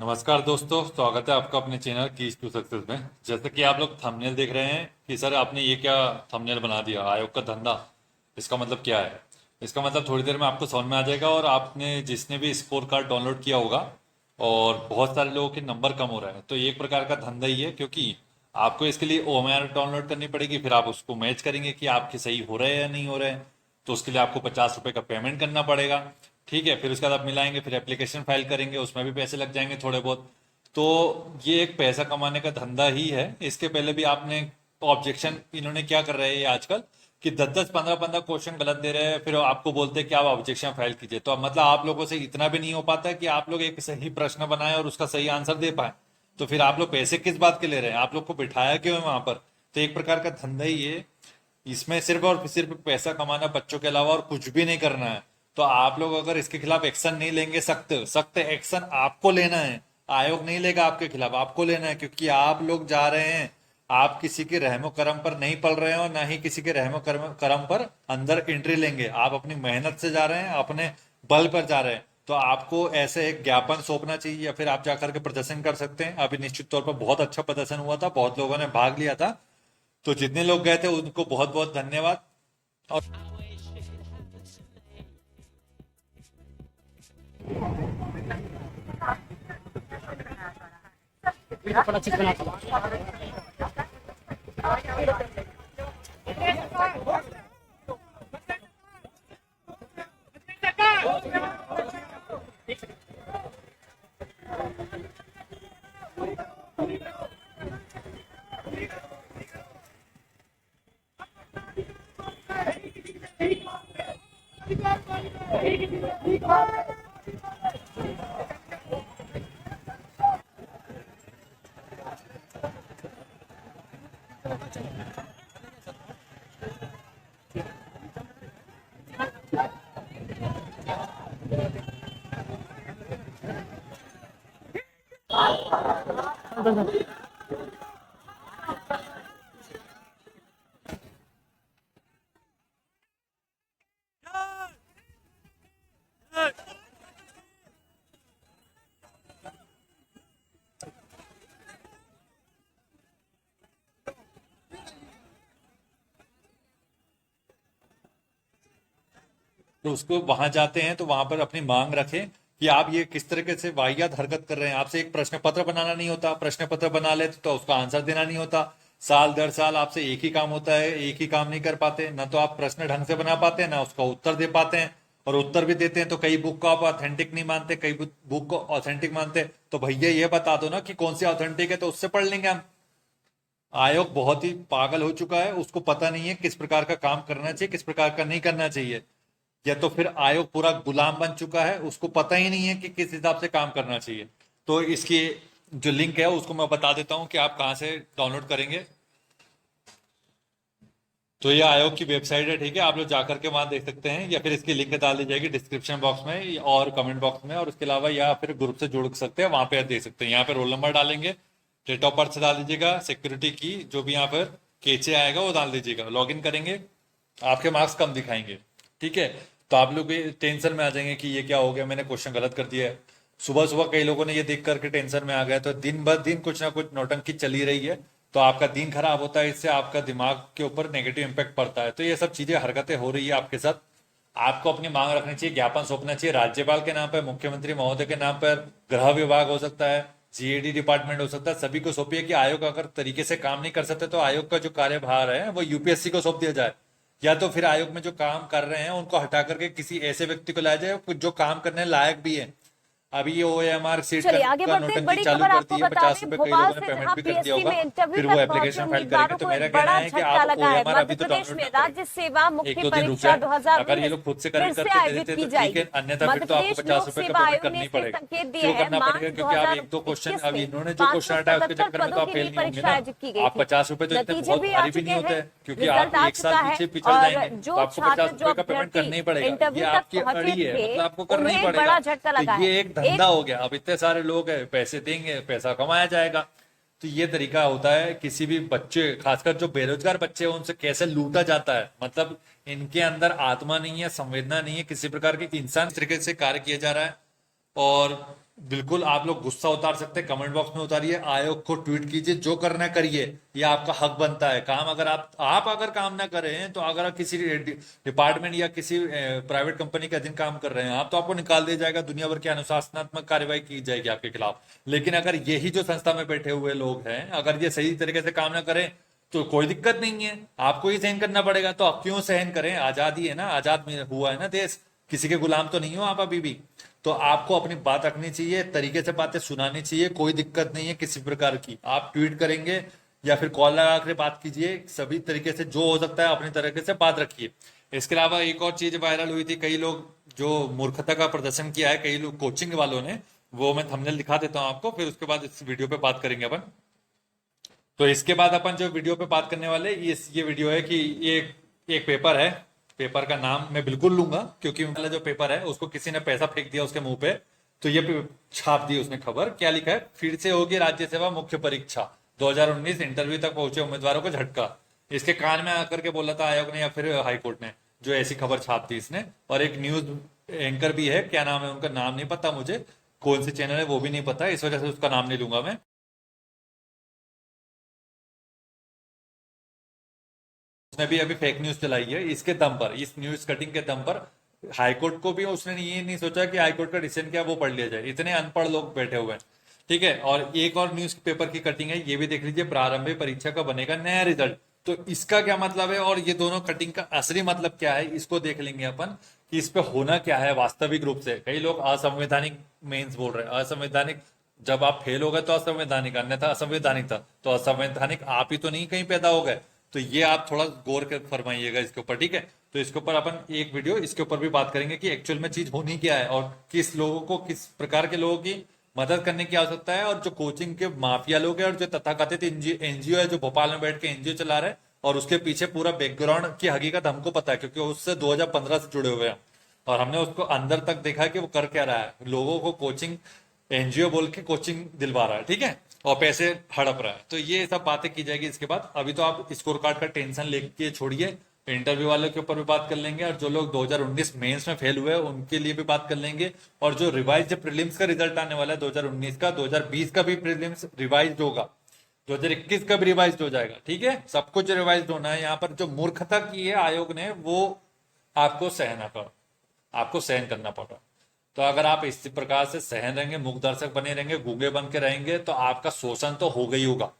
नमस्कार दोस्तों, स्वागत है आपका अपने चैनल कीज टू सक्सेस में। जैसे कि आप लोग थंबनेल देख रहे हैं कि सर आपने ये क्या थंबनेल बना दिया, आयोग का धंधा। इसका मतलब क्या है? इसका मतलब थोड़ी देर में आपको समझ में आ जाएगा। और आपने जिसने भी स्कोर कार्ड डाउनलोड किया होगा और बहुत सारे लोगों के नंबर कम हो रहे हैं, तो ये एक प्रकार का धंधा ही है। क्योंकि आपको इसके लिए ओएमआर डाउनलोड करनी पड़ेगी, फिर आप उसको मैच करेंगे कि आपके सही हो रहे हैं या नहीं हो रहे हैं। तो उसके लिए आपको 50 रुपये का पेमेंट करना पड़ेगा। ठीक है, फिर उसके बाद आप मिलाएंगे, फिर एप्लीकेशन फाइल करेंगे, उसमें भी पैसे लग जाएंगे थोड़े बहुत। तो ये एक पैसा कमाने का धंधा ही है। इसके पहले भी आपने ऑब्जेक्शन, इन्होंने क्या कर रहे हैं ये आजकल कि 10-10 15-15 क्वेश्चन गलत दे रहे हैं, फिर आपको बोलते हैं कि आप ऑब्जेक्शन फाइल कीजिए। तो अब मतलब आप लोगों से इतना भी नहीं हो पाता है कि आप लोग एक सही प्रश्न बनाए और उसका सही आंसर दे पाए। तो फिर आप लोग पैसे किस बात के ले रहे हैं? आप लोग को बिठाया क्यों है वहां पर? तो एक प्रकार का धंधा ही है। इसमें सिर्फ और सिर्फ पैसा कमाना, बच्चों के अलावा और कुछ भी नहीं करना है। तो आप लोग अगर इसके खिलाफ एक्शन नहीं लेंगे, सख्त सख्त एक्शन आपको लेना है। आयोग नहीं लेगा आपके खिलाफ, आपको लेना है। क्योंकि आप लोग जा रहे हैं, आप किसी के रहमो करम पर नहीं पल रहे हैं और ना ही किसी के रहमो करम पर अंदर एंट्री लेंगे। आप अपनी मेहनत से जा रहे हैं, अपने बल पर जा रहे हैं। तो आपको ऐसे एक ज्ञापन सौंपना चाहिए या फिर आप जाकर के प्रदर्शन कर सकते हैं। अभी निश्चित तौर पर बहुत अच्छा प्रदर्शन हुआ था, बहुत लोगों ने भाग लिया था। तो जितने लोग गए थे उनको बहुत बहुत धन्यवाद। और बड़ा चीज बनाता तो उसको वहां जाते हैं तो वहां पर अपनी मांग रखें कि आप ये किस तरीके से वाहियात हरकत कर रहे हैं। आपसे एक प्रश्न पत्र बनाना नहीं होता, प्रश्न पत्र बना लेते तो उसका आंसर देना नहीं होता। साल दर साल आपसे एक ही काम होता है, एक ही काम नहीं कर पाते। ना तो आप प्रश्न ढंग से बना पाते हैं, ना उसका उत्तर दे पाते हैं। और उत्तर भी देते हैं तो कई बुक को आप ऑथेंटिक नहीं मानते, कई बुक को ऑथेंटिक मानते। तो भैया ये बता दो ना कि कौन सी ऑथेंटिक है, तो उससे पढ़ लेंगे हम। आयोग बहुत ही पागल हो चुका है, उसको पता नहीं है किस प्रकार का काम करना चाहिए, किस प्रकार का नहीं करना चाहिए। या तो फिर आयोग पूरा गुलाम बन चुका है, उसको पता ही नहीं है कि किस हिसाब से काम करना चाहिए। तो इसकी जो लिंक है उसको मैं बता देता हूँ कि आप कहाँ से डाउनलोड करेंगे। तो ये आयोग की वेबसाइट है, ठीक है। आप लोग जाकर के वहां देख सकते हैं, या फिर इसकी लिंक डाल दी जाएगी डिस्क्रिप्शन बॉक्स में और कमेंट बॉक्स में। और उसके अलावा या फिर ग्रुप से जुड़ सकते हैं, वहां पे देख सकते हैं। यहाँ पे रोल नंबर डालेंगे, डेट ऑफ बर्थ डाल दीजिएगा, सिक्योरिटी की जो भी यहाँ पर केचे आएगा वो डाल दीजिएगा। लॉग इन करेंगे, आपके मार्क्स कम दिखाएंगे, ठीक है। तो आप लोग भी टेंशन में आ जाएंगे कि ये क्या हो गया, मैंने क्वेश्चन गलत कर दिया है। सुबह सुबह कई लोगों ने ये देख करके टेंशन में आ गए, तो दिन ब दिन कुछ ना कुछ नौटंकी चली रही है। तो आपका दिन खराब होता है, इससे आपका दिमाग के ऊपर नेगेटिव इम्पैक्ट पड़ता है। तो ये सब चीजें, हरकतें हो रही है आपके साथ। आपको अपनी मांग रखनी चाहिए, ज्ञापन सौंपना चाहिए राज्यपाल के नाम पर, मुख्यमंत्री महोदय के नाम पर, गृह विभाग हो सकता है, जीएडी डिपार्टमेंट हो सकता है। सभी को सौंपिए कि आयोग अगर तरीके से काम नहीं कर सकते तो आयोग का जो कार्यभार है वो यूपीएससी को सौंप दिया जाए। या तो फिर आयोग में जो काम कर रहे हैं उनको हटा करके किसी ऐसे व्यक्ति को लाया जाए जो काम करने लायक भी है। अभी ये ओएमआर सीट चलिए आगे का बढ़ते हैं। नोटंकी बड़ी चालू खबर कर आपको दी है। बता पचास दें, रुपए कई भोपाल लोगों ने से पेमेंट जहां भी कर दिया पीएससी होगा। में इंटरव्यू फिर वो तक पहुंचे एप्लीकेशन फाइल करेंगे। उम्मीदवारों तो को मेरा एक कहना बड़ा है कि झटका आप लगा है। ओएमआर मध्य अभी तो प्रदेश डाउनलोड में मत करें, राज्य सेवा एक मुख्य दो दिन रुक परीक्षा जाए। अगर ये 2019 लोग खुद से फिर करेक्ट से करके दे आयोजित देते की तो ठीक है, जाएगी। अन्यथा फिर मध्य तो आपको प्रदेश पचास लोक रुपए का सेवा पेमेंट आयोग करना ने ही इसके पड़ेगा। संकेत दिए क्यों हैं। करना मार्च पड़ेगा? क्योंकि आप एक दो क्वेश्चन, 2021 अब में इन्होंने जो क्वेश्चन हटाया उसके 577 चक्कर में तो पदों आप के फेल लिए नहीं होंगे परीक्षा ना। आयोजित की गई आप थी। 50 रुपए तो इतने नतीजे बहुत भी आ भारी भी नहीं चुके होते हैं, हैं, क्योंकि आप रिजल्ट आ एक साल चुका है। पीछे पिछड़ और जाएंगे तो जो आपको पचास छात्र, जो रुपए का पेमेंट अभ्यर्थी करना ही पड़ेगा। ये इंटरव्यू तक आपकी पहुंचे अड़ी है, थे, मतलब आपको करना ही उन्हें एक पड़ेगा। बड़ा झटका तो लगा ये है। एक धंधा एक हो गया। अब इतने सारे लोग हैं, पैसे देंगे, पैसा कमाया जाएगा। तो ये तरीका होता है किसी भी बच्चे, खासकर जो बेरोजगार बच्चे हैं, उनसे कैसे लूटा जाता है। मतलब इनके अंदर आत्मा नहीं है, संवेदना नहीं है, किसी प्रकार के इंसान, इस तरीके से कार्य किया जा रहा है। और बिल्कुल आप लोग गुस्सा उतार सकते हैं, कमेंट बॉक्स में उतारिए, आयोग को ट्वीट कीजिए, जो करना है करिए, ये आपका हक बनता है। काम अगर आप अगर काम ना करें, तो अगर आप किसी डिपार्टमेंट या किसी प्राइवेट कंपनी के अधीन काम कर रहे हैं आप, तो आपको निकाल दिया जाएगा, दुनिया भर की अनुशासनात्मक कार्रवाई की जाएगी आपके खिलाफ। लेकिन अगर यही जो संस्था में बैठे हुए लोग हैं, अगर ये सही तरीके से काम ना करें, तो कोई दिक्कत नहीं है, आपको ही सहन करना पड़ेगा। तो आप क्यों सहन करें? आजादी है ना, आजाद हुआ है ना देश, किसी के गुलाम तो नहीं हो आप अभी भी। तो आपको अपनी बात रखनी चाहिए, तरीके से बातें सुनानी चाहिए, कोई दिक्कत नहीं है किसी प्रकार की। आप ट्वीट करेंगे या फिर कॉल लगा कर बात कीजिए, सभी तरीके से जो हो सकता है अपनी तरीके से बात रखिए। इसके अलावा एक और चीज वायरल हुई थी, कई लोग जो मूर्खता का प्रदर्शन किया है, कई लोग कोचिंग वालों ने, वो मैं थंबनेल दिखा देता हूं आपको, फिर उसके बाद इस वीडियो पे बात करेंगे अपन। तो इसके बाद अपन जो वीडियो पे बात करने वाले, ये वीडियो है कि ये एक पेपर है, पेपर का नाम मैं बिल्कुल लूंगा, क्योंकि वाला जो पेपर है उसको किसी ने पैसा फेंक दिया उसके मुंह पे, तो ये छाप दी उसने खबर। क्या लिखा है? फिर से होगी राज्य सेवा मुख्य परीक्षा 2019, इंटरव्यू तक पहुंचे उम्मीदवारों को झटका। इसके कान में आकर के बोला था आयोग ने या फिर हाईकोर्ट ने, जो ऐसी खबर छाप दी इसने। और एक न्यूज एंकर भी है, क्या नाम है उनका, नाम नहीं पता मुझे, कौन सी चैनल है वो भी नहीं पता, इस वजह से उसका नाम नहीं लूंगा मैं। उसने भी अभी फेक न्यूज चलाई है, इसके दम पर, इस न्यूज कटिंग के दम पर हाईकोर्ट को भी उसने ये नहीं सोचा कि हाईकोर्ट का डिसीजन क्या वो पढ़ लिया जाए। इतने अनपढ़ लोग बैठे हुए हैं, ठीक है। और एक और न्यूज पेपर की कटिंग है, ये भी देख लीजिए, प्रारंभिक परीक्षा का बनेगा नया रिजल्ट। तो इसका क्या मतलब है, और ये दोनों कटिंग का असली मतलब क्या है, इसको देख लेंगे अपन कि इस पे होना क्या है वास्तविक रूप से। कई लोग असंवैधानिक मेंस बोल रहे हैं, असंवैधानिक, जब आप फेल हो गए तो असंवैधानिक, अन्यथा असंवैधानिक था, तो असंवैधानिक आप ही तो नहीं कहीं पैदा हो गए। तो ये आप थोड़ा गौर कर फरमाइएगा इसके ऊपर, ठीक है। तो इसके ऊपर अपन एक वीडियो इसके ऊपर भी बात करेंगे कि एक्चुअल में चीज होनी क्या है, और किस लोगों को, किस प्रकार के लोगों की मदद करने की आवश्यकता है, और जो कोचिंग के माफिया लोग हैं और जो तथाकथित एनजीओ है, जो भोपाल में बैठ के एनजीओ चला रहे हैं, और उसके पीछे पूरा बैकग्राउंड की हकीकत हमको पता है, क्योंकि उससे 2015 से जुड़े हुए हैं, और हमने उसको अंदर तक देखा है कि वो कर क्या रहा है, लोगों को कोचिंग, एनजीओ बोल के कोचिंग दिलवा रहा है, ठीक है, और पैसे हड़प रहा है। तो ये सब बातें की जाएगी इसके बाद। अभी तो आप स्कोर कार्ड का टेंशन लेके छोड़िए, इंटरव्यू वालों के ऊपर भी बात कर लेंगे, और जो लोग 2019 मेंस में फेल हुए हैं उनके लिए भी बात कर लेंगे, और जो रिवाइज प्रीलिम्स का रिजल्ट आने वाला है 2019 का, 2020 का भी प्रीलिम्स रिवाइज होगा, 2021 का भी रिवाइज हो जाएगा, ठीक है। सब कुछ रिवाइज होना है। यहाँ पर जो मूर्खता की है आयोग ने, वो आपको सहना पड़ा, आपको सहन करना पड़ा। तो अगर आप इसी प्रकार से सहन रहेंगे, मूक दर्शक बने रहेंगे, गूंगे बन के रहेंगे, तो आपका शोषण तो होगा ही होगा।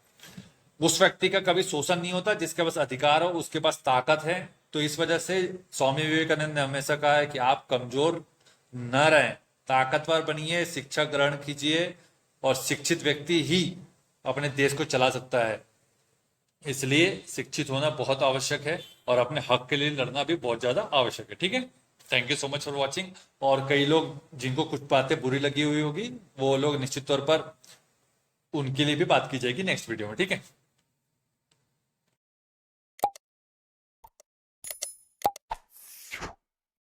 उस व्यक्ति का कभी शोषण नहीं होता जिसके पास अधिकार हो, उसके पास ताकत है। तो इस वजह से स्वामी विवेकानंद ने हमेशा कहा है कि आप कमजोर न रहें, ताकतवर बनिए, शिक्षा ग्रहण कीजिए, और शिक्षित व्यक्ति ही अपने देश को चला सकता है। इसलिए शिक्षित होना बहुत आवश्यक है, और अपने हक के लिए लड़ना भी बहुत ज्यादा आवश्यक है, ठीक है। Thank you so much for watching. और कई लोग जिनको कुछ बातें बुरी लगी हुई होगी, वो लोग निश्चित तौर पर उनके लिए भी बात की जाएगी नेक्स्ट वीडियो में, ठीक है।